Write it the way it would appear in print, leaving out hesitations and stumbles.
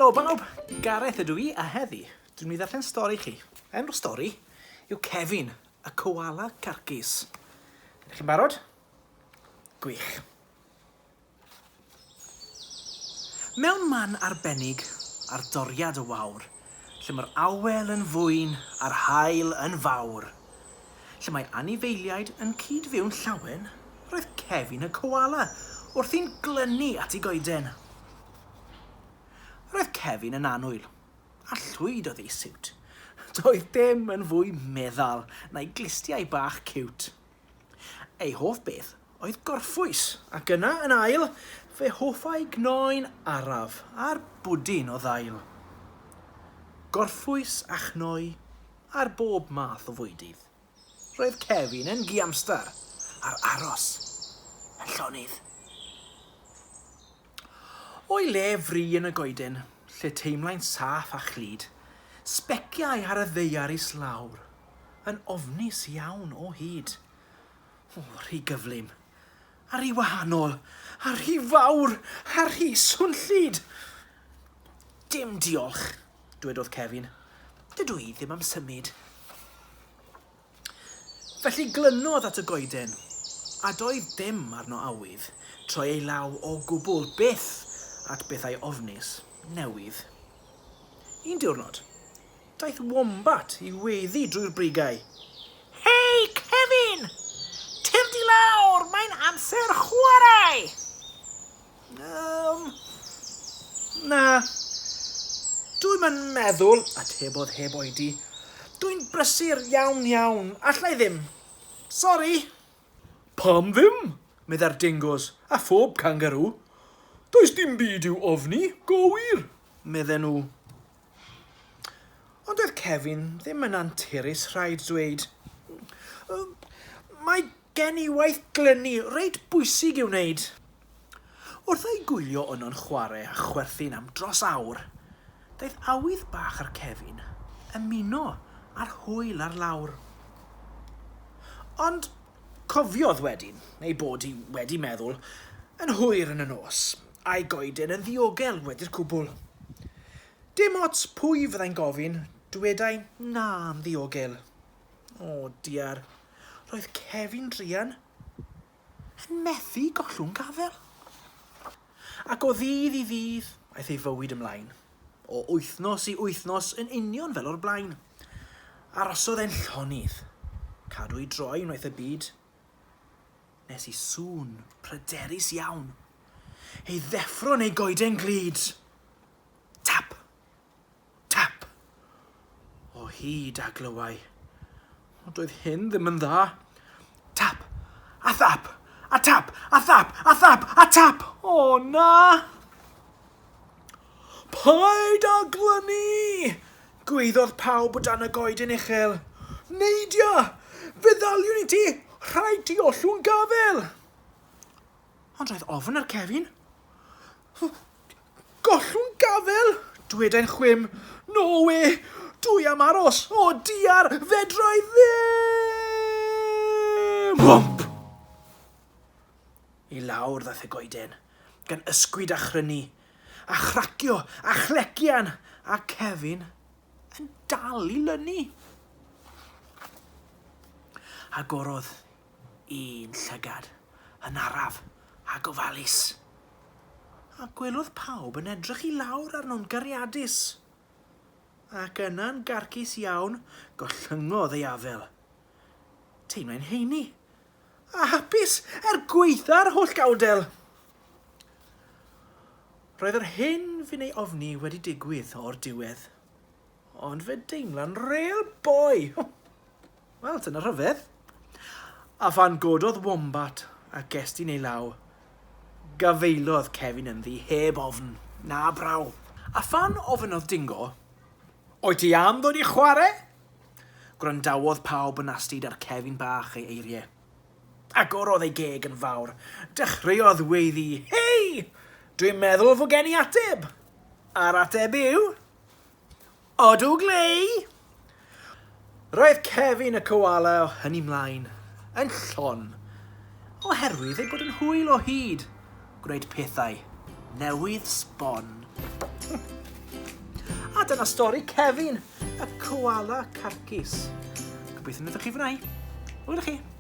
Helo bawb, Gareth ydw I a heddi dwi'n mynd i ddarllen stori chi. Enw'r stori yw Cefin y Coala Carcus. Ydych chi'n barod? Gwych. Mewn man arbennig ar doriad y wawr, lle mae'r awel yn fwyn a'r haul yn fawr, lle mae anifeiliaid yn cyd-fywn llawen, roedd Cefin y Coala wrth i'n glynu at ei goeden. Roedd Cefin yn annwyl, a llwyd oedd ei siwt. Doedd dim yn fwy meddal na'i glistiau bach ciwt. Ei hoff beth oedd gorffwys, ac yna yn ail, fe hoffai gnoen araf a'r bwdin o ddail. Gorffwys a chnoi ar bob math o fwydydd. Roedd Cefin yn giamstar a'r aros yn llonydd. O'i le fri yn y goeden, lle teimlo'n saff a chlyd, sbeciau ar y ddeiar islawr, yn ofnus iawn o hyd. O, rhy gyflym, a rhy wahanol, a rhy fawr, a rhy swnllyd. Dim diolch, dwedodd Cefin. Dydw I ddim am symud. Felly glynodd at y goeden, a doedd dim arno awydd, troi ei law o gwbl byth at bethau ofnus newydd. Un diwrnod, daeth wombat I weddi drwy'r brigau. Hei, Cefin! Tyr di lawr, mae'n amser chwarae! Na. Dwi'n yn meddwl, atebodd heb oedi. Dwi'n brysur iawn, allai ddim. Sori. Pam ddim? Medda'r dingos a phob kangaroo. Does dim byd i'w ofni, go wir, medden nhw. Ond oedd Cefin ddim yn anturus rhaid dweud. Mae gen I waith glynu reit bwysig i'w wneud. Wrth ei gwylio yno'n chwarae a chwerthin am dros awr, daeth awydd bach ar Cefin ymuno ar hwyl ar lawr. Ond cofiodd wedyn, neu bod I wedi meddwl, yn hwyr yn y nos, a'i goeden yn ddiogel wedi'r cwbl. Dim ots pwy fyddai'n gofyn, dwedai na am ddiogel. O, diar, roedd Cefin druan yn methu gollwng gafel. Ac o ddydd I ddydd, aeth ei fywyd ymlaen, o wythnos I wythnos yn union fel o'r blaen. Arosodd e'n llonydd, cadw I droi unwaith y byd, nes I sŵn pryderus iawn. Ei ddeffro neu goeden glid. Tap, tap, o hyd a glywai. O doedd hyn ddim yn dda. Tap, a thap, a tap, a thap, a thap, a tap. O na! Paid a glynu! Gweiddodd pawb o dan y goeden uchel. Neidia! Fe ddaliwn I ti! Rhaid ti ollwng gafel! Ond roedd ofn ar Cefin. Gollwng gafel? Dwedau'n chwym. No we! Dwi am aros! O diar! Fedrai ddim! Womp! I lawr ddaeth y goeden, gan ysgwyd a chrynu, a chracio, a chlecian, a Cefin yn dal I lynu. Agorodd un llygad, yn araf a gofalus. A gwelodd pawb yn edrych I lawr arno'n gariadus. Ac yna'n garcus iawn, gollyngodd ei afel. Teimlo'n heini, a hapus gweitha'r holl gawdel. Roedd yr hyn fi'n ei ofni wedi digwydd o'r diwedd, ond fe deimlo'n real boi. Wel, dyna rhyfedd. A phan gododd wombat a gestyn ei law, gafeilodd Cefin ynddi heb ofn, na braw. A phan ofynodd dingo, o'i ti am ddod I chwarae? Gwrandawodd pawb yn astyd ar Cefin bach ei eiriau. Agorodd ei geg yn fawr, dechreuodd weiddi, hei, dwi'n meddwl fod gen I ateb. A'r ateb yw, odw glei. Roedd Cefin y Coala o hynny mlaen, yn llon, oherwydd ei bod yn hwyl o hyd, gwneud pethau newydd sbon. A dyna stori Cefin, y Coala Carcus. Gobeithio wnaethoch chi fwynhau. Hwyl i chi.